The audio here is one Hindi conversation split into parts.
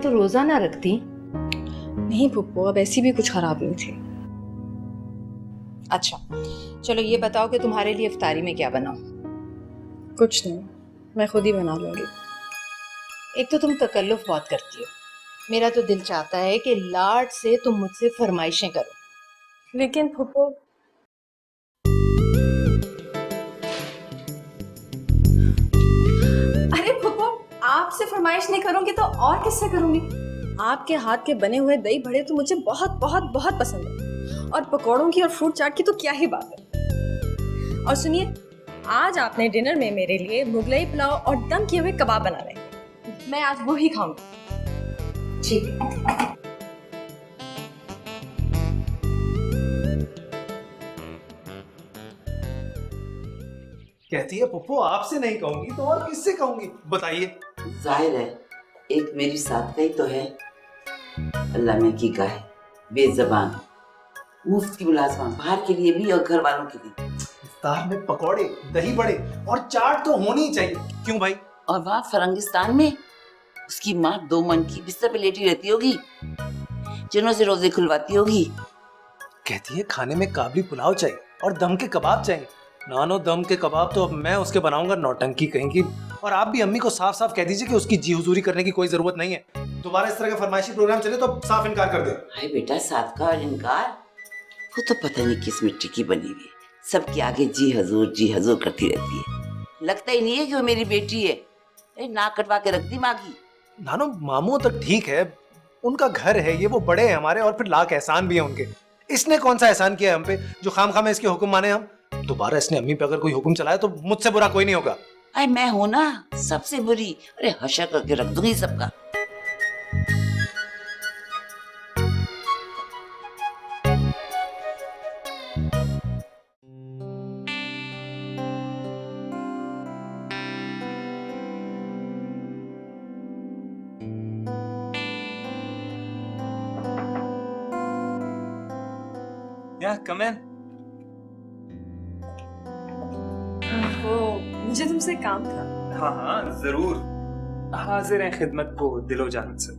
तो रोजाना रखती। नहीं पुप्पो, अब ऐसी भी कुछ खराब नहीं थी। अच्छा चलो ये बताओ कि तुम्हारे लिए इफ्तारी में क्या बनाऊं? कुछ नहीं, मैं खुद ही बना लूंगी। एक तो तुम तकल्लुफ बहुत करती हो, मेरा तो दिल चाहता है कि लाड से तुम मुझसे फरमाइशें करो। लेकिन पुप्पो, अरे पुप्पो, आपसे फरमाइश नहीं करूंगी तो और किससे करूंगी? आपके हाथ के बने हुए दही बड़े तो मुझे बहुत बहुत बहुत पसंद है, और पकौड़ों की और फ्रूट चाट की तो क्या ही बात है। और सुनिए, आज आपने डिनर में मेरे लिए मुगलई पुलाव और दम किए हुए कबाब बना रहे हैं, मैं आज वो ही खाऊंगी। ठीक है। कहती है पप्पू आपसे नहीं कहूंगी तो और किससे कहूंगी, बताइए। जाहिर है एक मेरी साथ का ही तो है। अल्लाह में की गाय, बेजबान, मुफ्त की मुलाजमा, बाहर के लिए भी और घर वालों के लिए। इफ्तार में पकौड़े, दही बड़े और चाट तो होनी ही चाहिए। क्यों भाई? और वहाँ फरंगिस्तान में उसकी माँ 2 मन की बिस्तर पे लेटी रहती होगी, जिनों से रोजे खुलवाती होगी। कहती है खाने में काबली पुलाव चाहिए और दम के कबाब चाहिए। नानो दम के कबाब तो अब मैं उसके बनाऊंगा, नौटंकी कहेंगी। और आप भी अम्मी को साफ साफ कह दीजिए कि उसकी जी हुजूरी करने की कोई जरूरत नहीं है। दोबारा इस तरह का फरमाइशी प्रोग्राम चले तो साफ इनकार कर दे। हाय बेटा, साथ का और इनकार, वो तो पता नहीं किस मिट्टी की बनी हुई है, सबके आगे जी हजूर करती रहती है। लगता ही नहीं है कि वो मेरी बेटी है। नाक कटवा के रखती माँ की। नानो मामू तक ठीक है, उनका घर है ये, वो बड़े हैं हमारे, और फिर लाख एहसान भी है उनके। इसने कौन सा एहसान किया है हम पे जो खाम में इसके हुक्म माने हम? दोबारा इसने अम्मी पे अगर कोई हुक्म चलाया तो मुझसे बुरा कोई नहीं होगा। अरे मैं हूं ना सबसे बुरी, अरे हशा करके रख दूंगी सबका। कम इन। वो मुझे तुमसे काम था। हाँ हाँ जरूर, हाजिर हैं खिदमत को दिलो जान से।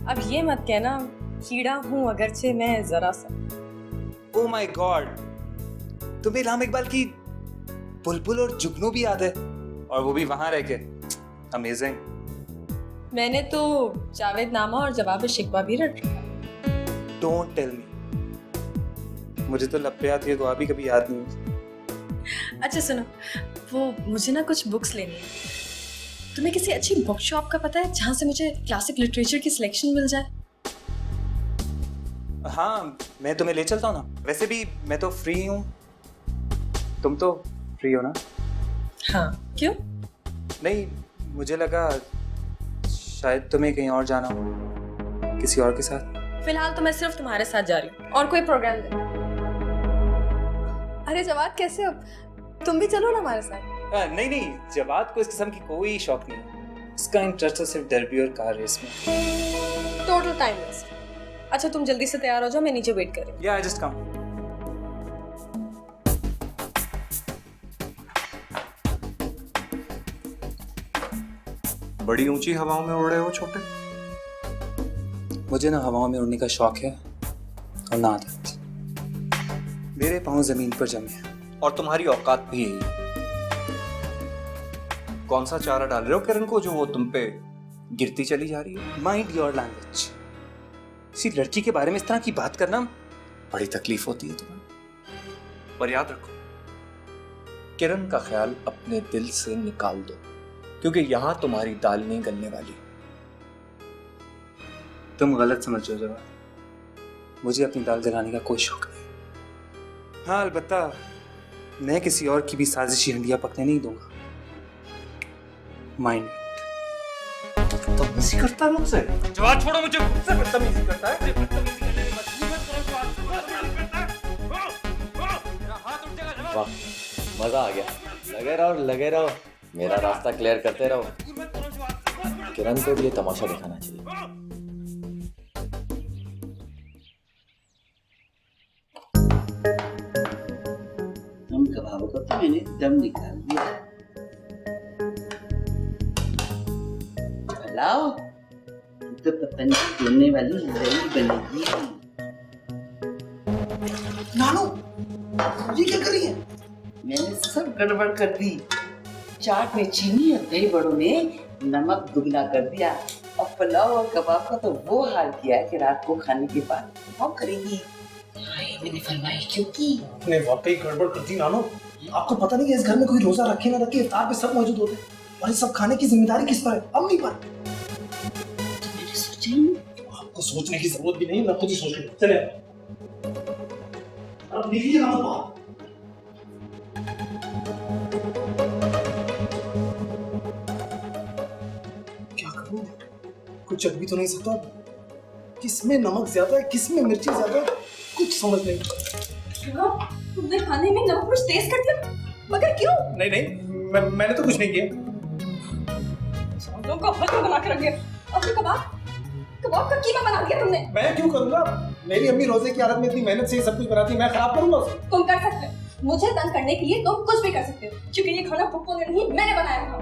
अब ये मत कहना कीड़ा हूँ अगरचे मैं जरा सा। ओ माय गॉड, तुम्हें इल्हाम इकबाल की बुलबुल और जुगनू भी याद है, और वो भी वहां रह के। अमेजिंग। मैंने तो जावेद नामा और जवाब शिकवा भी रट लिया। डोंट टेल मी, मुझे तो लप्पे आती है दुआ भी कभी याद नहीं। अच्छा सुनो, वो मुझे ना कुछ बुक्स लेनी है। तुम्हें किसी अच्छी बुक शॉप का पता है जहाँ से मुझे क्लासिक लिटरेचर की सिलेक्शन मिल जाए? हाँ मैं तुम्हें ले चलता हूँ ना, वैसे भी मैं तो फ्री हूँ। तुम तो फ्री हो ना? हाँ, क्यों? नहीं, मुझे लगा शायद तुम्हें कहीं और जाना हो, किसी और के साथ। फिलहाल तो मैं सिर्फ तुम्हारे साथ जा रही हूँ, और कोई प्रोग्राम नहीं। अरे जवाद कैसे हो? तुम भी चलो ना हमारे साथ। नहीं नहीं, जवाद को इस किस्म की कोई शौक नहीं है। इसका इंटरेस्ट तो सिर्फ डरबी और कार रेस में। Total time waste. अच्छा तुम जल्दी से तैयार हो जाओ, मैं नीचे वेट कर रही हूँ। या आई जस्ट कम। बड़ी ऊंची हवाओं में उड़ रहे हो छोटे। मुझे ना हवाओं में उड़ने का शौक है और ना आदत। मेरे पाँव जमीन पर जमे हैं। और तुम्हारी औकात भी यही है। कौन सा चारा डाल रहे हो किरण को जो वो तुम पे गिरती चली जा रही है? Mind your language. किसी लड़की के बारे में इस तरह की बात करना बड़ी तकलीफ होती है तुम्हें। पर याद रखो, किरण का ख्याल अपने दिल से निकाल दो, क्योंकि यहां तुम्हारी दाल नहीं गलने वाली। तुम गलत समझ रहे हो जवाब, मुझे अपनी दाल जलाने का कोई शौक नहीं। हाँ अलबत्ता मैं किसी और की भी साजिशी हंडिया पकने नहीं दूंगा। माइंड बदतमीजी करता है मुझसे। जवाब छोड़ो मुझे। मुझसे बदतमीजी करता है। वाह, मजा आ गया। लगे रहो, मेरा रास्ता क्लियर करते रहो। किरण को भी ये तमाशा दिखाना चाहिए। तुम कबाबों को तो मैंने दम निकाल दिया। लाओ तो पतंगी जोड़ने वाली लड़ी बनेगी। नानू ये क्या कर रही है? मैंने सब गड़बड़ कर दी। चाट में चीनी और दही बड़ों में नमक दुगना कर दिया और पुलाव और कबाब का तो वो हाल किया है कि रात को खाने के बाद कौन करेगी। मैंने फरमाइश क्यों की? आपने वाकई गड़बड़ कर दी नानू। आपको पता नहीं है इस घर में कोई रोजा रखे ना रखे इफ्तार पे सब मौजूद होते हैं और ये सब खाने की जिम्मेदारी किस पर है? अम्मी पर। तो मैंने सोचा ही नहीं। आपको सोचने की जरूरत भी नहीं, मैं खुद ही सोच लूंगा। चले अब लीजिए नमक बाहर। क्या करूं? कुछ चल भी तो नहीं सकता। किसमें नमक ज्यादा है, किसमें मिर्ची ज्यादा है, कुछ समझ नहीं। तुमने खाने में नमक कुछ तेज कर दिया, मगर क्यों? नहीं, मैंने तो कुछ नहीं किया। सब्जियों का हलवा बना के रख दिया और फिर कबाब का कीमा बना दिया तुमने। मैं क्यों करूंगा? मेरी अम्मी रोजे की हालत में इतनी मेहनत से ये सब कुछ बनाती है, मैं खराब करूंगा उसे? तुम कर सकते हो, मुझे तंग करने के लिए तुम कुछ भी कर सकते हो, क्योंकि ये खाना पप्पू ने नहीं मैंने बनाया था।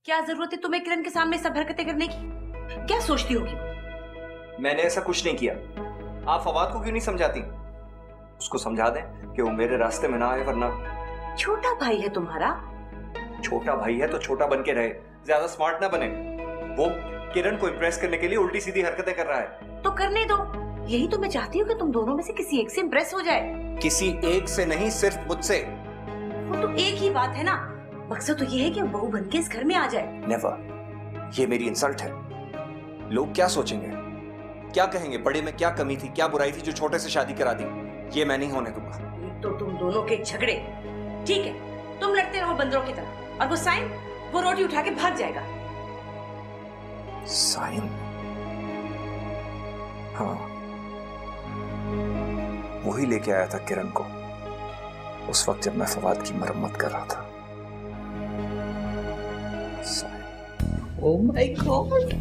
क्या जरूरत है तुम्हें किरण के सामने सब हरकतें करने की? क्या सोचती होगी? मैंने ऐसा कुछ नहीं किया। आप फवाद को क्यों नहीं समझाती? उसको समझा दें कि वो मेरे रास्ते में ना आए, वरना। छोटा भाई है तुम्हारा। छोटा भाई है तो छोटा बन के रहे, ज्यादा स्मार्ट ना बने। वो किरण को इम्प्रेस करने के लिए उल्टी सीधी हरकतें कर रहा है। तो करने दो। यही तो मैं चाहती हूँ कि तुम दोनों में से किसी एक से इम्प्रेस हो जाए। किसी एक से नहीं, सिर्फ मुझसे। वो तो एक ही बात है ना। मकसद तो ये है कि बहू बन के इस घर में आ जाए। नेवर। ये मेरी इंसल्ट है। लोग क्या सोचेंगे, क्या कहेंगे? बड़े में क्या कमी थी, क्या बुराई थी जो छोटे से शादी करा दी? ये मैं नहीं होने दूंगा। एक तो तुम दोनों के झगड़े, ठीक है, तुम लड़ते रहो बंदरों की तरह, और वो साइन वो रोटी उठा के भाग जाएगा। साइन? हाँ, वही लेके आया था किरण को उस वक्त जब मैं फवाद की मरम्मत कर रहा था। Oh my God!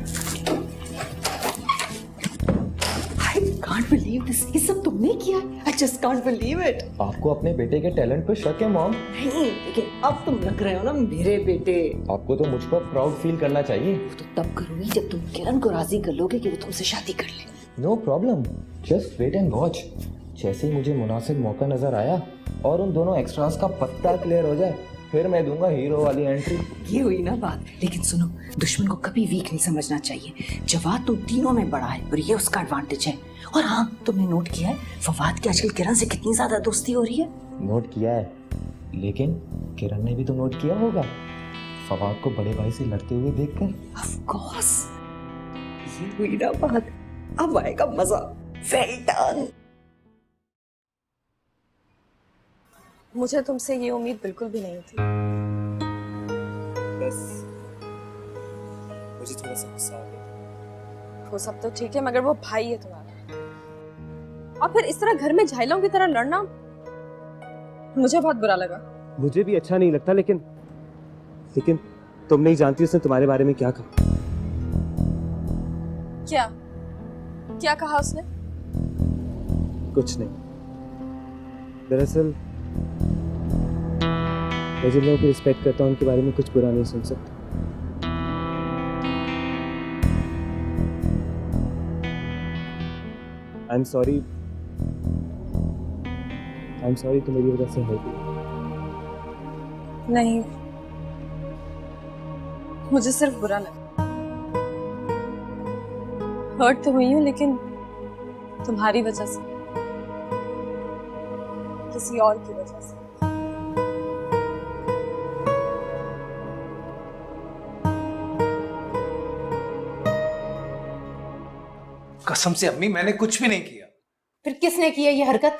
I can't believe this. ये सब तुमने किया? I just can't believe it. आपको अपने बेटे के टैलेंट पे शक है मॉम? नहीं, लेकिन अब तुम लग रहे हो ना मेरे बेटे। आपको तो मुझ पर प्राउड फील करना चाहिए। तो तब करूंगी जब तुम किरण को राजी कर लोगे कि वो तुमसे शादी कर ले। No problem, just wait and watch. जैसे ही मुझे मुनासिब मौका नजर आया और उन दोनों एक्स्ट्रास का पत्ता क्लियर हो जाए, फिर मैं दूंगा हीरो वाली एंट्री। ये हुई ना बात। लेकिन सुनो, दुश्मन को कभी वीक नहीं समझना चाहिए। जवाब तो तीनों में बड़ा है और ये उसका एडवांटेज है। और हाँ, तुमने नोट किया है फवाद की आजकल किरण से कितनी ज्यादा दोस्ती हो रही है? नोट किया है, लेकिन किरण ने भी तो नोट किया होगा फवाद को बड़े भाई से लड़ते हुए देखकर। ऑफ कोर्स, ये हुई ना बात। अब आएगा मजा। Well done. मुझे तुमसे ये उम्मीद बिल्कुल भी नहीं थी। बस मुझे थोड़ा सा गुस्सा आ गया। वो सब तो ठीक है, मगर वो भाई है तुम्हारा, और फिर इस तरह घर में झाइलों की तरह लड़ना मुझे बहुत बुरा लगा। मुझे भी अच्छा नहीं लगता, लेकिन तुम नहीं जानती उसने तुम्हारे बारे में क्या कहा। क्या कहा उसने? कुछ नहीं। दरअसल मैं जिन लोगों को रिस्पेक्ट करता हूँ उनके बारे में कुछ बुरा नहीं सुन सकता। आई एम सॉरी तो मेरी वजह से हो गई। नहीं, मुझे सिर्फ बुरा लगा। हर्ट तो हुई हूँ, लेकिन तुम्हारी वजह से, किसी और की वजह से। कसम से अम्मी, मैंने कुछ भी नहीं किया। फिर किसने किया ये हरकत?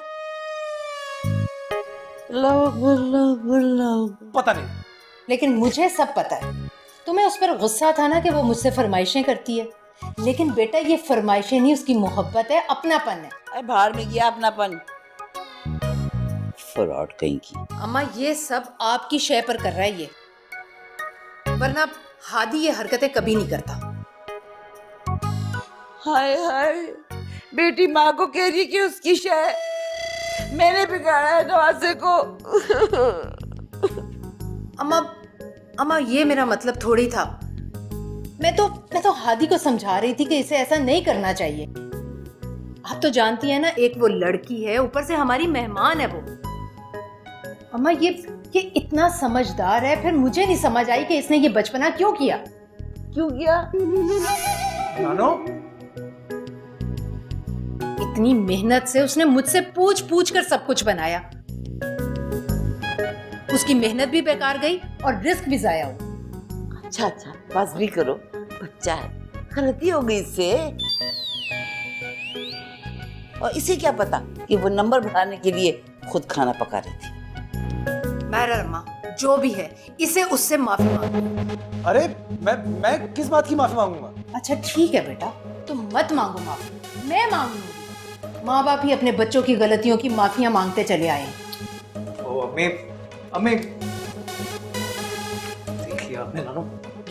पता नहीं, लेकिन मुझे सब पता है। तुम्हें उस पर गुस्सा था ना कि वो मुझसे फरमाइशें करती है, लेकिन बेटा ये फरमाइशें नहीं, उसकी मोहब्बत है, अपनापन है। अरे बाहर में गया अपनापन। फ्रॉड कहीं की। अम्मा ये सब आपकी शय पर कर रहा है ये, वरना हादी ये हरकतें कभी नहीं करता। हाय हाय, बेटी माँ को कह रही कि उसकी शय मैंने बिगाड़ा है नवासे को। अम्मा, अम्मा ये मेरा मतलब थोड़ी था। मैं तो हादी को समझा रही थी कि इसे ऐसा नहीं करना चाहिए। आप तो जानती है ना, एक वो लड़की है, ऊपर से हमारी मेहमान है वो। अम्मा ये इतना समझदार है, फिर मुझे नहीं समझ आई कि इसने ये बचपना क्यों किया। क्यों किया? नानो, इतनी मेहनत से उसने मुझसे पूछ पूछ कर सब कुछ बनाया। उसकी मेहनत भी बेकार गई और रिस्क भी जाया हुआ। अच्छा अच्छा, बस भी करो, बच्चा है, गलती हो गई इससे। और इसे क्या पता कि वो नंबर बढ़ाने के लिए खुद खाना पका रही थी। बहरहाल अम्मा, जो भी है, इसे उससे माफी मांगो। अरे मैं किस बात की माफी मांगूंगा? अच्छा ठीक है बेटा, तुम मत मांगो माफी, मैं मांगूंगी। माँ बाप ही अपने बच्चों की गलतियों की माफियां मांगते चले आए हैं। ओ अम्मी देख लिया आपने नानो,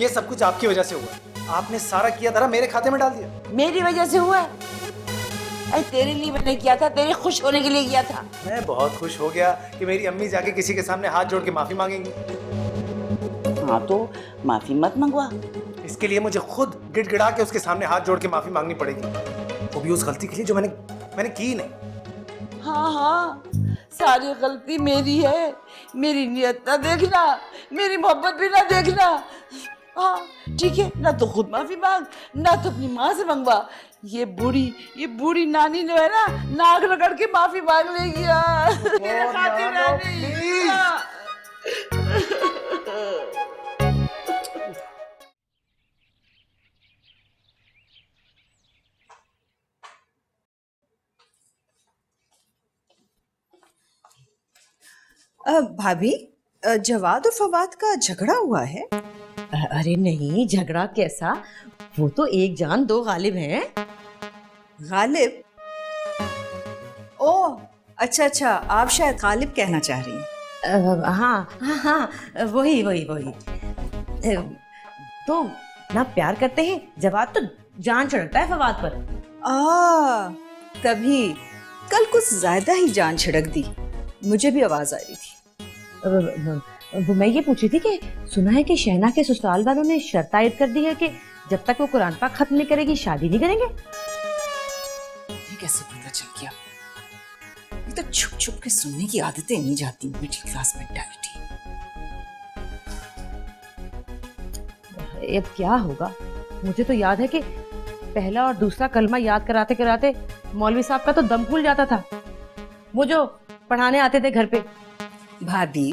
ये सब कुछ आपकी वजह से हुआ। आपने सारा किया धरा मेरे खाते में डाल दिया। मेरी वजह से हुआ है? अरे तेरे लिए मैंने किया था, तेरे खुश होने के लिए किया था। मैं बहुत खुश हो गया कि मेरी अम्मी जाके किसी के सामने हाथ जोड़ के माफी मांगेंगी। हाँ तो माफी मत मंगवा। इसके लिए मुझे खुद गिड़गिड़ा के उसके सामने हाथ जोड़ के माफी मांगनी पड़ेगी, वो भी उस गलती के लिए जो मैंने की नहीं। हाँ हाँ, सारी गलती मेरी है। मेरी नियत ना देखना, मेरी मोहब्बत भी ना देखना। हाँ ठीक है, ना तो खुद माफी मांग, ना तो अपनी माँ से मंगवा। ये बूढ़ी नानी जो है ना, नाक रगड़ के माफी मांग लेगी यार। मेरे खातिर नानी। हाँ। भाभी, जवाद और फवाद का झगड़ा हुआ है? अरे नहीं, झगड़ा कैसा, वो तो एक जान दो गालिब हैं। गालिब? ओह अच्छा अच्छा, आप शायद गालिब कहना चाह रही हैं। हाँ हाँ हाँ, वही वही वही। तो ना प्यार करते हैं, जवाद तो जान चढ़ता है फवाद पर। तभी कल कुछ ज्यादा ही जान छिड़क दी, मुझे भी आवाज आ रही थी। वो मैं ये पूछ रही थी कि सुना है कि शहना के ससुराल वालों ने शर्त आयद कर दी है कि जब तक वो कुरान पाक खत्म नहीं करेगी शादी नहीं करेंगे। ये कैसे पता चल गया? ये तो छुप छुप के सुनने की आदतें नहीं जाती, मिडिल क्लास मेंटालिटी। अब क्या होगा? मुझे तो याद है कि पहला और दूसरा कलमा याद कराते कराते मौलवी साहब का तो दम फूल जाता था, वो जो पढ़ाने आते थे घर पे। भाभी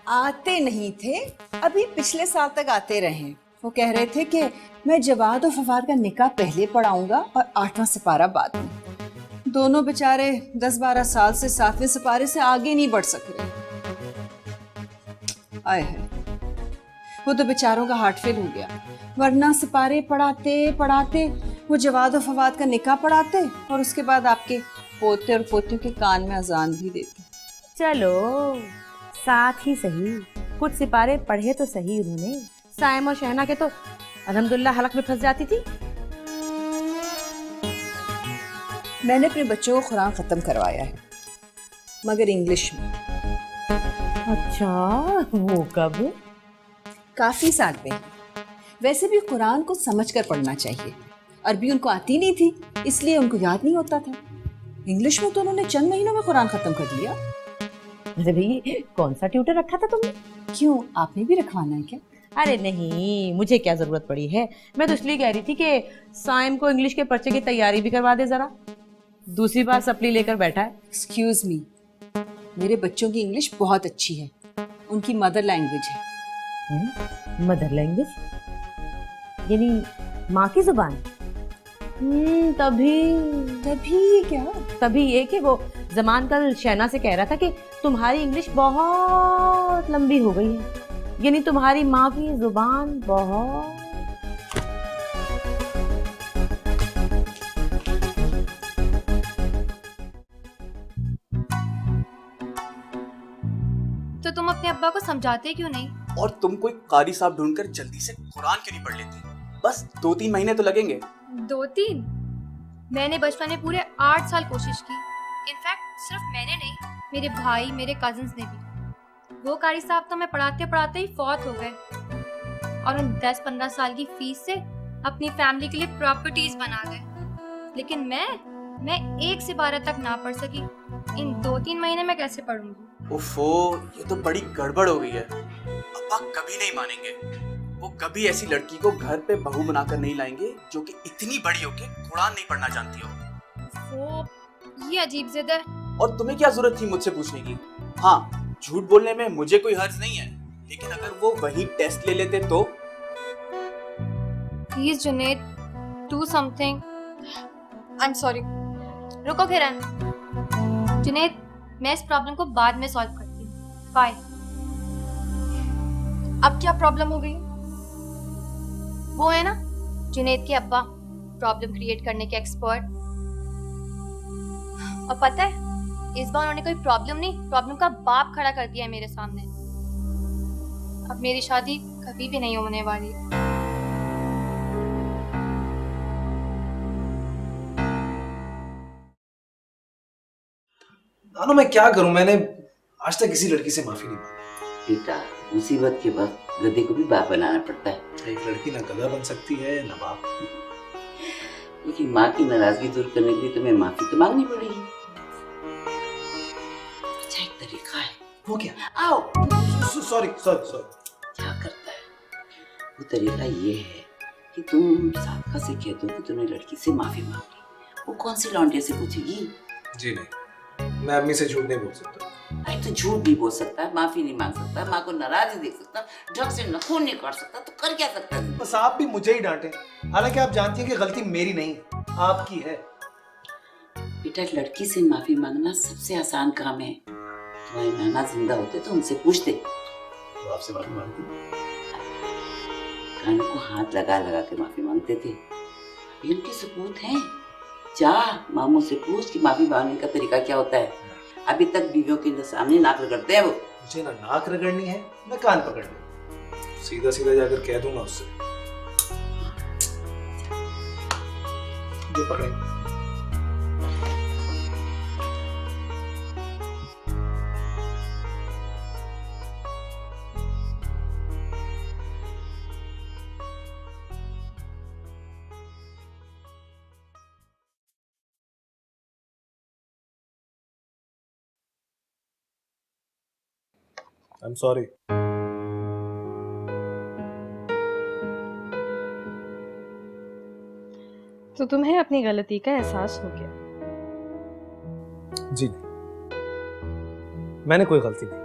आते नहीं थे, अभी पिछले साल तक आते रहे। वो कह रहे थे कि मैं जवाद और फवाद का निकाह पहले पढ़ाऊंगा और 8वां सिपारा बाद में। दोनों बेचारे 10-12 साल से 7वें सिपारे से आगे नहीं बढ़ सक रहे। आए है, वो तो बेचारों का हार्ट फेल हो गया, वरना सिपारे पढ़ाते पढ़ाते वो जवाद और फवाद का निकाह पढ़ाते और उसके बाद आपके पोते और पोतियों के कान में अजान भी देते। चलो साथ ही सही, कुछ सिपारे पढ़े तो सही उन्होंने। साइम और शहना के तो अल्हम्दुलिल्लाह हलक में फंस जाती थी। मैंने अपने बच्चों को कुरान खत्म करवाया है, मगर इंग्लिश में। अच्छा, वो कब? काफी साल पहले। वैसे भी कुरान को समझकर पढ़ना चाहिए। अरबी उनको आती नहीं थी, इसलिए उनको याद नहीं होता था। इंग्लिश में तो उन्होंने चंद महीनों में कुरान खत्म कर लिया। अरे भाई, कौन सा ट्यूटर रखा था तुमने? क्यों, आपने भी रखवाना है क्या? अरे नहीं, मुझे क्या जरूरत पड़ी है। मैं तो इसलिए कह रही थी कि साइम को इंग्लिश के पर्चे की तैयारी भी करवा दे जरा। दूसरी बार सप्ली लेकर बैठा है। एक्सक्यूज मी, मेरे बच्चों की इंग्लिश बहुत अच्छी है, उनकी मदर लैंग्वेज है। मदर लैंग्वेज यानी माँ की जुबान? तभी क्या? तभी ये कि वो जमान कल शहना से कह रहा था कि तुम्हारी इंग्लिश बहुत लंबी हो गई है, यानी तुम्हारी माँ की जुबान बहुत। तो तुम अपने अब्बा को समझाते क्यों नहीं? और तुम कोई कारी साहब ढूंढकर जल्दी से कुरान क्यों नहीं पढ़ लेती? बस 2-3 महीने तो लगेंगे। 2-3? मैंने बचपन में पूरे 8 साल कोशिश की। इनफैक्ट सिर्फ मैंने नहीं, मेरे भाई, मेरे कजिन्स ने भी। वो कारी साहब तो मैं पढ़ाते पढ़ाते ही फौत हो गए और उन 10-15 साल की फीस से अपनी फैमिली के लिए प्रॉपर्टीज बना गए। लेकिन मैं 1 से 12 तक ना पढ़ सकी। इन 2-3 महीने में कैसे पढ़ूंगी? ओफो, ये तो बड़ी गड़बड़ हो गई है। पापा कभी नहीं मानेंगे। वो कभी ऐसी लड़की को घर पे बहू बनाकर नहीं लाएंगे जो कि इतनी बड़ी होके कुरान नहीं पढ़ना जानती हो। वो ये अजीब जिद है। और तुम्हें क्या जरूरत थी मुझसे पूछने की? हाँ, झूठ बोलने में मुझे कोई हर्ज नहीं है, लेकिन अगर वो वही टेस्ट ले लेते तो? Please Junaid, do something. I am sorry. रुको किरण। जुनैद, मैं इस प्रॉब्लम को बाद में सॉल्व करती हूँ। बाय। अब क्या प्रॉब्लम हो गई? वो है ना जुनैद के अब्बा, प्रॉब्लम क्रिएट करने के एक्सपर्ट। और पता है, इस बार उन्होंने कोई प्रॉब्लम नहीं, प्रॉब्लम का बाप खड़ा कर दिया है मेरे सामने। अब मेरी शादी कभी भी नहीं होने वाली। नानो, मैं क्या करूं? मैंने आज तक किसी लड़की से माफी नहीं मांगी। बेटा, मुसीबत के वक्त गधे को भी बाप बनाना पड़ता है। एक लड़की ना गधा बन सकती है ना बाप। लेकिन माँ की नाराजगी दूर करने के लिए तुम्हें माफी तो मांगनी पड़ेगी। अच्छा, एक तरीका है। वो क्या? आओ। सॉरी। क्या करता है? वो तरीका ये है कि तुम साधका से कह दो कि तुमने लड़की से माफी मांगी। वो कौन सी लौंडिया से पूछेगी? जी नहीं, मैं अम्मी से झूठ नहीं बोल सकता। अरे तो झूठ नहीं बोल सकता, माफी नहीं मांग सकता, माँ को नाराज नहीं देख सकता, ढंग से नखून नहीं काट सकता, तो कर क्या सकता है? बस आप भी मुझे ही डांटे, हालांकि आप जानती हैं कि गलती मेरी नहीं है, आपकी है। बेटा, लड़की से माफी मांगना सबसे आसान काम है। तुम्हारे नाना जिंदा होते तो उनसे पूछते। तो आपसे माफी मांगती? कानों को हाथ लगा लगा के माफी मांगते थे। अभी उनके सबूत हैं। जा मामू से पूछ कि माफी मांगने का तरीका क्या होता है। अभी तक बीवियों के सामने नाक रगड़ते हैं वो। मुझे ना नाक रगड़नी है ना कान पकड़नी, सीधा सीधा जाकर कह दूंगा उससे। ये पकड़े। I'm sorry. तो तुम्हें अपनी गलती का एहसास हो गया? जी नहीं, मैंने कोई गलती नहीं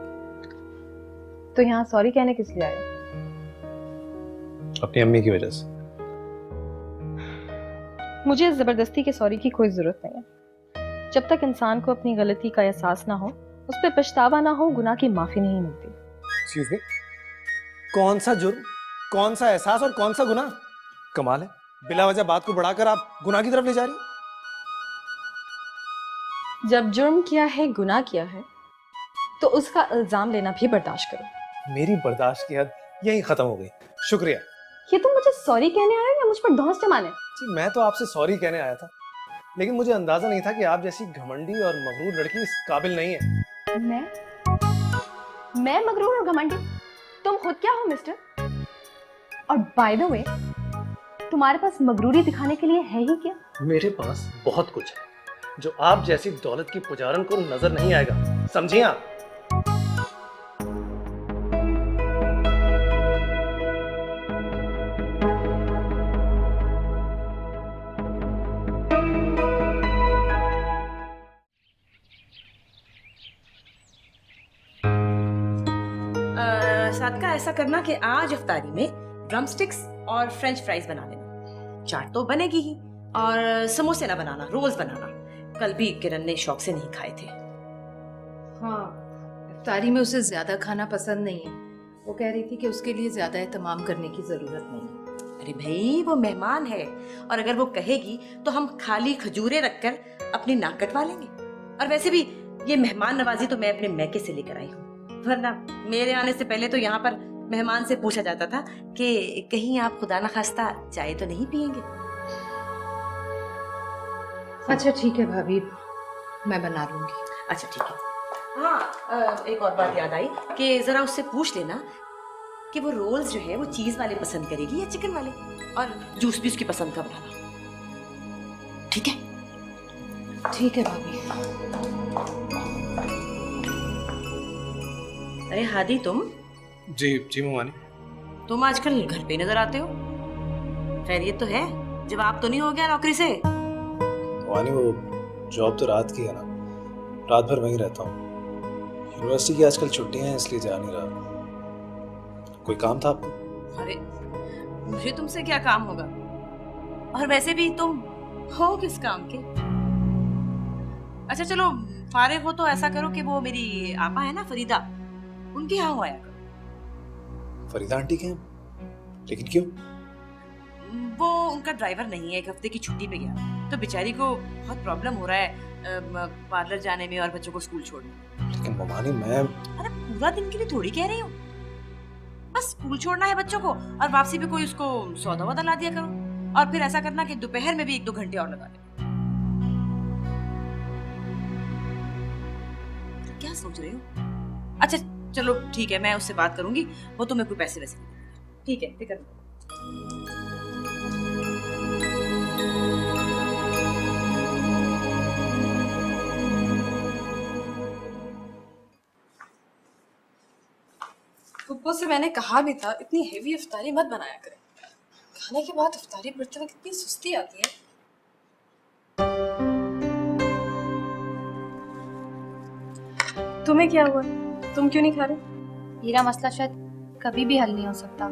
की। तो यहाँ सॉरी कहने किस लिए आए? अपनी अम्मी की वजह से। मुझे इस जबरदस्ती के सॉरी की कोई जरूरत नहीं है। जब तक इंसान को अपनी गलती का एहसास ना हो, उस पर पछतावा ना हो, गुनाह की माफी नहीं मिलती। Excuse me? कौन सा जुर्म, कौन सा एहसास और कौन सा गुनाह? कमाल है, बिला वजह बात को बढ़ाकर आप गुनाह की तरफ ले जा रही हैं। जब जुर्म किया है, गुनाह किया है, तो उसका इल्जाम लेना भी बर्दाश्त करो। मेरी बर्दाश्त की हद यहीं खत्म हो गई। शुक्रिया। ये तुम मुझे सॉरी कहने आए हो या मुझ पर धौंस जमाने? जी, मैं तो आपसे सॉरी कहने आया था, लेकिन मुझे अंदाजा नहीं था कि आप जैसी घमंडी और मगरूर लड़की इस काबिल नहीं है। मैं मगरूर और घमंडी? तुम खुद क्या हो मिस्टर? और बाय द वे, तुम्हारे पास मगरूरी दिखाने के लिए है ही क्या? मेरे पास बहुत कुछ है जो आप जैसी दौलत की पुजारन को नजर नहीं आएगा, समझिए आप? सादका, ऐसा करना कि आज इफ्तारी में ड्रम स्टिक्स और फ्रेंच फ्राइज बना लेना। चाट तो बनेगी ही, और समोसे ना बनाना, रोल्स बनाना। कल भी किरण ने शौक से नहीं खाए थे। हाँ, इफ्तारी में उसे ज्यादा खाना पसंद नहीं है। वो कह रही थी कि उसके लिए ज्यादा एहतमाम करने की जरूरत नहीं है। अरे भाई, वो मेहमान है, और अगर वो कहेगी तो हम खाली खजूरें रखकर अपनी नाक कटवा लेंगे। और वैसे भी ये मेहमान नवाजी तो मैं अपने मैके से लेकर आई हूँ, वरना मेरे आने से पहले तो यहाँ पर मेहमान से पूछा जाता था कि कहीं आप खुदा न खास्ता चाय तो नहीं पियेंगे। अच्छा ठीक है भाभी, मैं बना लूंगी। अच्छा ठीक है। हाँ एक और बात याद आई कि जरा उससे पूछ लेना कि वो रोल्स जो है वो चीज वाले पसंद करेगी या चिकन वाले, और जूस भी उसकी पसंद का बनाना। ठीक है? ठीक है भाभी। अरे हादी तुम जी जी ममानी। तुम आजकल घर पे नजर आते हो, खैरियत तो है? जवाब तो नहीं हो गया नौकरी से? ममानी वो जॉब तो रात की है ना, रात भर वहीं रहता हूँ। यूनिवर्सिटी की आजकल छुट्टियां हैं इसलिए जा नहीं रहा। कोई काम था आपको? अरे मुझे तुमसे क्या काम होगा, और वैसे भी तुम हो किस काम के? अच्छा चलो फारिग हो तो ऐसा करो कि वो मेरी आपा है ना फरीदा, उनके यहाँ हो आया करो। फरीदा आंटी के हैं? लेकिन क्यों? वो उनका ड्राइवर नहीं है, एक हफ्ते की छुट्टी पे गया, तो बेचारी को बहुत प्रॉब्लम हो रहा है पार्लर जाने में और बच्चों को स्कूल छोड़ने में। लेकिन ममानी मैं... अरे पूरा दिन के लिए थोड़ी कह रही हूँ, बस स्कूल छोड़ना है बच्चों को और वापसी पे कोई उसको सौदा वौदा ला दिया करो, और फिर ऐसा करना कि दोपहर में भी 1-2 घंटे और लगा दे। क्या सोच रहे हो? अच्छा चलो ठीक है, मैं उससे बात करूंगी, वो तुम्हें कोई पैसे वैसे नहीं देगा। ठीक है, फिक्र मत। पप्पू से मैंने कहा भी था इतनी हेवी इफ्तारी मत बनाया करें, खाने के बाद इफ्तारी पढ़ते वक्त इतनी सुस्ती आती है। तुम्हें क्या हुआ, तुम क्यों नहीं खा रहे? मेरा मसला शायद कभी भी हल नहीं हो सकता।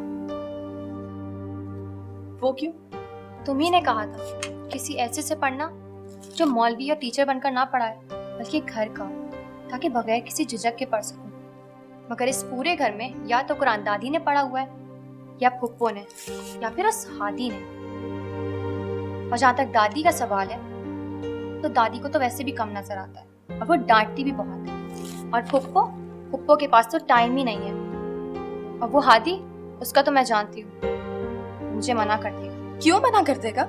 वो क्यों? तुम ही ने कहा था किसी ऐसे से पढ़ना जो मौलवी या टीचर बनकर ना पढ़ाए, बल्कि घर का, ताकि बगैर किसी झिझक के पढ़ सकूं। मगर इस पूरे घर में या तो कुरान दादी ने पढ़ा हुआ है, या फुप्पो ने, या फिर उस हादी ने। और जहाँ तक दादी का सवाल है, तो दादी को तो वैसे भी कम नजर आता है और वो डांटती भी बहुत है। और फुप्पो के पास तो टाइम ही नहीं है। और वो हादी, उसका तो मैं जानती हूँ, मुझे मना कर देगा। क्यों मना कर देगा?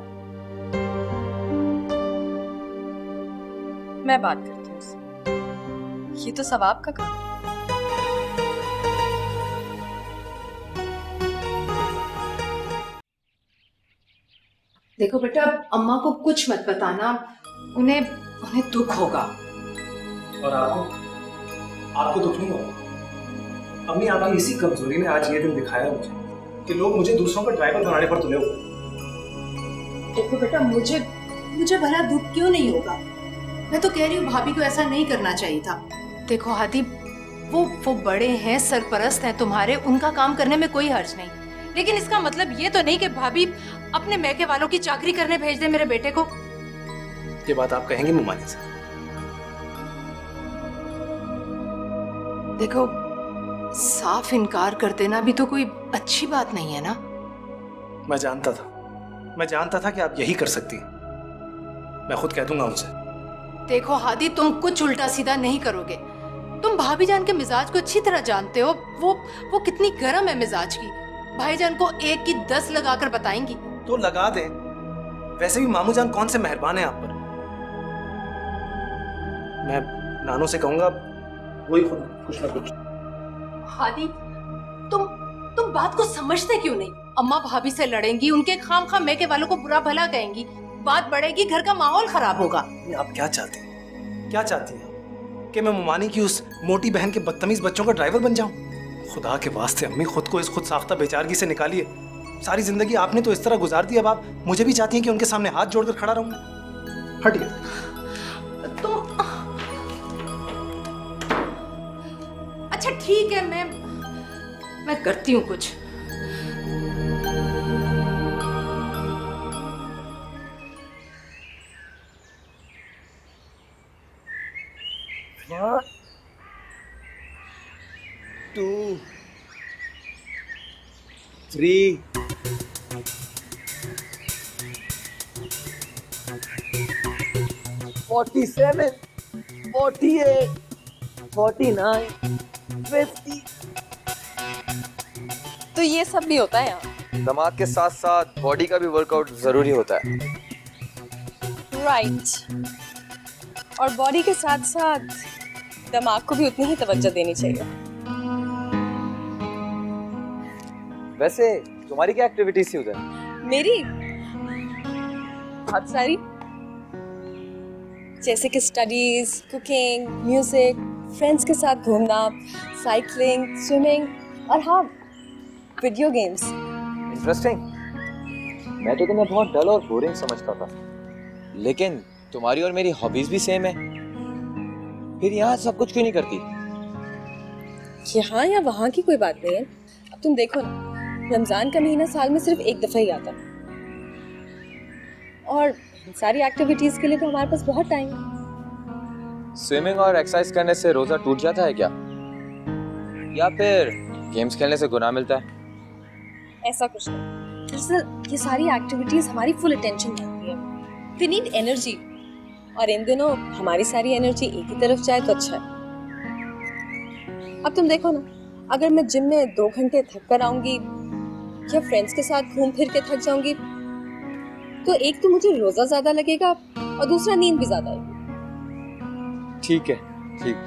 मैं बात करती हूँ उससे, ये तो सवाब का काम है। देखो बेटा, अम्मा को कुछ मत बताना, उन्हें दुख होगा। और आपको दुख नहीं होगा। अम्मी आपकी इसी कमजोरी ने आज ये दिन दिखाया मुझे कि लोग मुझे दूसरों का ड्राइवर बनाने पर तुले हुए। देखो बेटा, मुझे भला दुख क्यों नहीं होगा? मैं तो कह रही हूँ भाभी को ऐसा नहीं करना चाहिए था। देखो हादी, वो बड़े हैं, सरपरस्त हैं तुम्हारे, उनका काम करने में कोई हर्ज नहीं, लेकिन इसका मतलब ये तो नहीं कि भाभी अपने मैके वालों की चाकरी करने भेज दे मेरे बेटे को। ये बात आप कहेंगी ममानी से? देखो, साफ इनकार कर देना भी तो कोई अच्छी बात नहीं है ना। मैं जानता था कि आप यही कर सकती हैं। मैं खुद कह दूंगा उनसे। देखो हादी, तुम कुछ उल्टा सीधा नहीं करोगे। तुम भाभी जान के मिजाज को अच्छी तरह जानते हो, वो कितनी गर्म है मिजाज की। भाईजान को 1 की 10 लगाकर बताएंगी। तो लगा दे, वैसे भी मामू जान कौन से मेहरबान है आप पर। मैं नानू से कहूंगा, वही कुछ ना कुछ। हादी, तुम बात को समझते क्यों नहीं? अम्मा भाभी से लड़ेंगी, उनके खामखा मैके वालों को बुरा भला कहेंगी, बात बढ़ेगी, घर का माहौल खराब होगा। आप क्या चाहती हैं कि मैं ममानी की उस मोटी बहन के बदतमीज बच्चों का ड्राइवर बन जाऊं? खुदा के वास्ते अम्मी, खुद को इस खुद साख्ता बेचारगी से निकालिए। सारी जिंदगी आपने तो इस तरह गुजार दी, अब आप मुझे भी चाहती हैं कि उनके सामने हाथ जोड़कर खड़ा रहूं? हटिए। अच्छा ठीक है, मैं करती हूँ कुछ। One, 2, 3. $47, $48, $49, $50. तो ये सब भी होता है यहाँ? दिमाग के साथ साथ बॉडी का भी वर्कआउट जरूरी होता है। राइट। और बॉडी के साथ साथ दिमाग को भी उतनी ही तवज्जो देनी चाहिए। वैसे तुम्हारी क्या एक्टिविटीज थी उधर? मेरी बहुत सारी, जैसे कि स्टडीज, कुकिंग, म्यूजिक, फ्रेंड्स के साथ घूमना, साइकिलिंग, स्विमिंग और हाँ, वीडियो गेम्स। इंटरेस्टिंग। मैं तो तुम्हें बहुत डल और बोरिंग समझता था, लेकिन तुम्हारी और मेरी हॉबीज भी सेम है। फिर यहाँ सब कुछ क्यों नहीं करती? यहाँ या वहाँ की कोई बात नहीं है। अब तुम देखो ना, रमजान का महीना साल में सिर्फ एक दफा ही आता है और सारी एक्टिविटीज के लिए तो हमारे पास बहुत टाइम है। स्विमिंग और एक्सरसाइज करने से रोजा टूट जाता है क्या? या फिर गेम्स खेलने से गुनाह मिलता है? ऐसा कुछ नहीं। दरअसल ये सारी एक्टिविटीज हमारी फुल अटेंशन मांगती है। वी नीड एनर्जी, और इन दिनों हमारी सारी एनर्जी एक ही तरफ जाए तो अच्छा है। अब तुम देखो ना, अगर मैं जिम में 2 घंटे थक कर आऊंगी या फ्रेंड्स के साथ घूम फिर के थक जाऊंगी, तो एक तो मुझे रोजा ज्यादा लगेगा और दूसरा नींद भी ज्यादा आएगी। ठीक है, ठीक।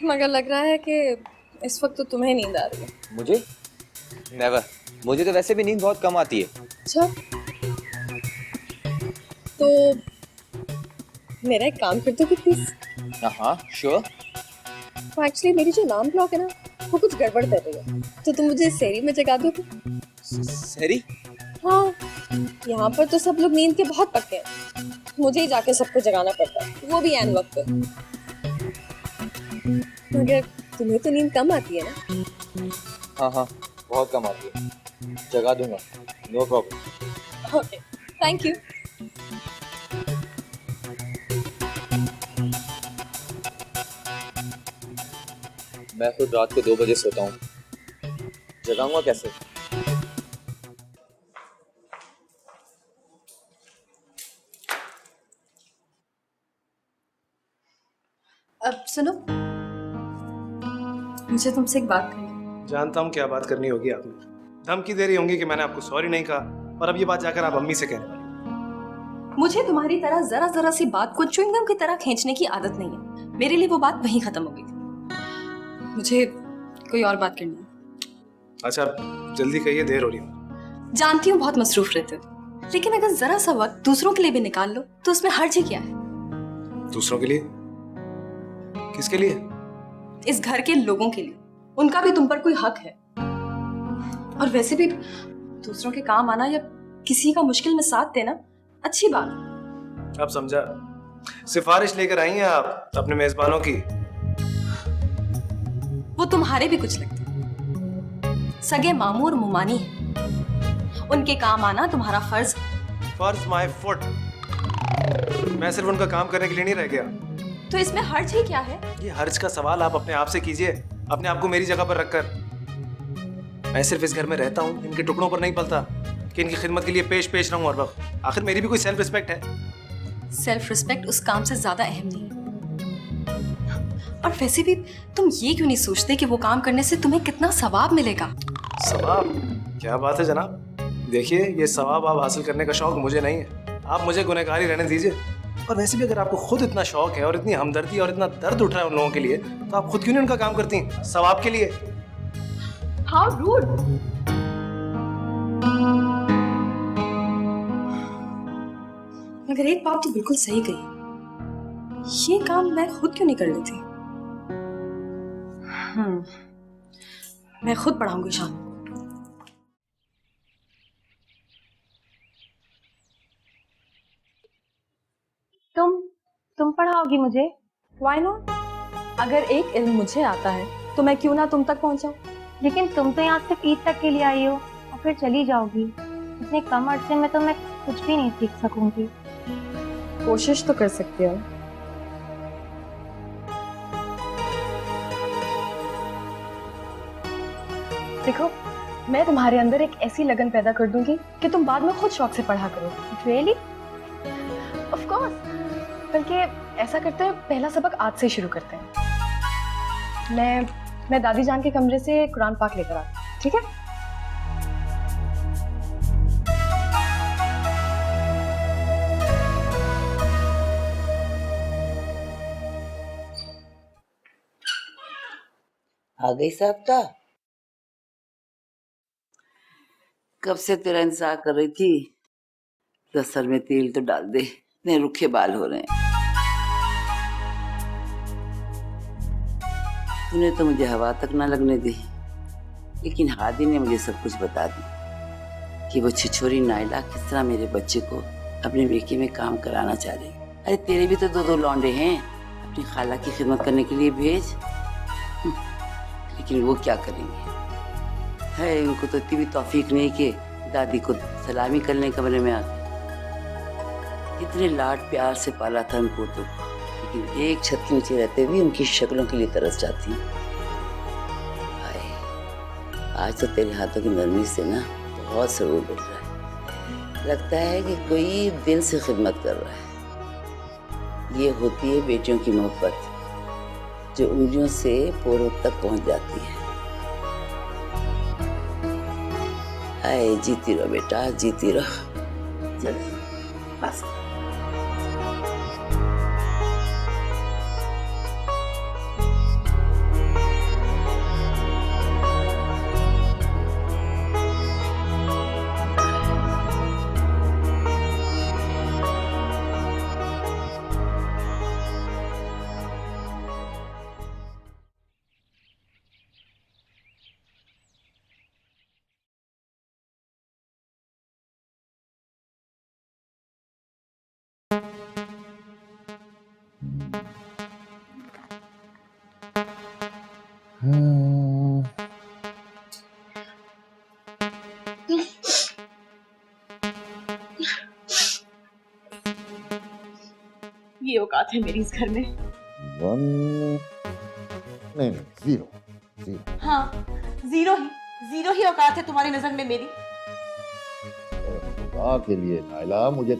मगर लग रहा है कि इस वक्त तो तुम्हें नींद आ रही है। मुझे? नेवर। मुझे तो वैसे भी नींद बहुत कम आती है। अच्छा, तो मेरा एक काम कर दोगे प्लीज? हाँ, श्योर। तो एक्चुअली मेरी जो अलार्म क्लॉक है ना, वो कुछ गड़बड़ कर रही है, तो तुम मुझे सहरी में जगा दोगे? सहरी? हाँ, यहाँ पर तो सब लोग नींद के बहुत पक्के हैं, मुझे ही जाके सबको जगाना पड़ता है, वो भी ऐन वक्त पे। मगर तुम्हें तो नींद कम आती है ना? हाँ, बहुत कम आती है। जगा दूंगा, no problem. Okay, thank you. मैं खुद रात को 2 बजे सोता हूँ, जगाऊंगा कैसे? अब सुनो, मुझे तुमसे एक बात करनी है। जानता हूँ क्या बात करनी होगी आपने। धमकी दे रही होंगी कि मैंने आपको सॉरी नहीं कहा, और अब ये बात जाकर आप अम्मी से कहने वाली। मुझे तुम्हारी तरह जरा जरा सी बात को च्युइंगम की तरह खींचने की आदत नहीं है। मेरे लिए वो बात वहीं खत्म हो गई थी। मुझे कोई और बात करनी है। अच्छा, जल्दी कहिए, देर हो रही है। जानती हूँ बहुत मसरूफ रहते हो, लेकिन अगर जरा सा वक्त दूसरों के लिए भी निकाल लो तो उसमें हर्ज ही क्या है? दूसरों के लिए? किसके लिए? इस घर के लोगों के लिए। उनका भी तुम पर कोई हक है। और वैसे भी दूसरों के काम आना या किसी का मुश्किल में साथ देना अच्छी बात। आप समझा? सिफारिश लेकर आई हैं आप अपने मेजबानों की। वो तुम्हारे भी कुछ लगते हैं। सगे मामू और मुमानी हैं। उनके काम आना तुम्हारा फर्ज है। फर्ज माय फुट। मैं सिर्फ उनका काम करने के लिए नहीं रह गया। तो इसमें हर्ज ही क्या है? ये हर्ज का सवाल आप अपने आप से कीजिए, अपने आप को मेरी जगह पर रखकर। मैं सिर्फ इस घर में रहता हूँ, इनके टुकड़ों पर नहीं पलता कि इनकी खिदमत के लिए पेश रहूं हर वक्त। आखिर मेरी भी कोई सेल्फ रिस्पेक्ट है। सेल्फ रिस्पेक्ट उस काम से ज्यादा अहम नहीं है। और वैसे भी तुम ये क्यों नहीं सोचते कि वो काम करने से तुम्हें कितना सवाब मिलेगा? सवाब? क्या बात है जनाब। देखिए, ये सवाब आप हासिल करने का शौक मुझे नहीं है। आप मुझे गुनहगारी रहने दीजिए। और वैसे भी अगर आपको खुद इतना शौक है और इतनी हमदर्दी और इतना दर्द उठ रहा है उन लोगों के लिए, तो आप खुद क्यों नहीं उनका काम करती सवाब के लिए? How rude. मगर एक बात तो बिल्कुल सही कही, ये काम मैं खुद क्यों नहीं कर लेती? मैं खुद पढ़ाऊंगी शाम को। तुम पढ़ाओगी मुझे? Why not? अगर एक इल्म मुझे आता है तो मैं क्यों ना तुम तक पहुंचाऊं? लेकिन तुम तो यहाँ सिर्फ ईद तक के लिए आई हो और फिर चली जाओगी। इतने कम अरसे में तो मैं कुछ भी नहीं सीख सकूंगी। कोशिश तो कर सकते हो। देखो, मैं तुम्हारे अंदर एक ऐसी लगन पैदा कर दूंगी कि तुम बाद में खुद शौक से पढ़ा करोगे। रियली? Of course. बल्कि ऐसा करते हैं, पहला सबक आज से शुरू करते हैं। मैं दादी जान के कमरे से कुरान पाक लेकर आती हूँ, ठीक है? आ गई साहब कब से तेरा इंतजार कर रही थी। तो सर में तेल तो डाल दे, इतने रुखे बाल हो रहे हैं। तूने तो मुझे हवा तक ना लगने दी, लेकिन हादी ने मुझे सब कुछ बता दी कि वो छिछोरी नाइला किस तरह मेरे बच्चे को अपने बेके में काम कराना चाह रही। अरे तेरे भी तो दो लौंडे हैं, अपनी खाला की खिदमत करने के लिए भेज। लेकिन वो क्या करेंगे, है उनको तो इतनी भी तौफीक नहीं कि दादी को सलामी करने कमरे में आ गए। इतने लाड प्यार से पाला था उनको तो, लेकिन एक छत के नीचे रहते हुए उनकी शक्लों के लिए तरस जाती हूँ। आज तो तेरे हाथों की नरमी से ना बहुत सरूर बढ़ रहा है। लगता है कि कोई दिल से खिदमत कर रहा है। ये होती है बेटियों की मोहब्बत, जो उंगलियों से पोरों तक पहुंच जाती है। आए जीती रहो बेटा, जीती रहो। चल बस। ये औकात है मेरी इस घर में। नहीं, जीरो। हाँ, जीरो ही औकात है तुम्हारी नजर में मेरी। खुदा के लिए नाइला, मुझे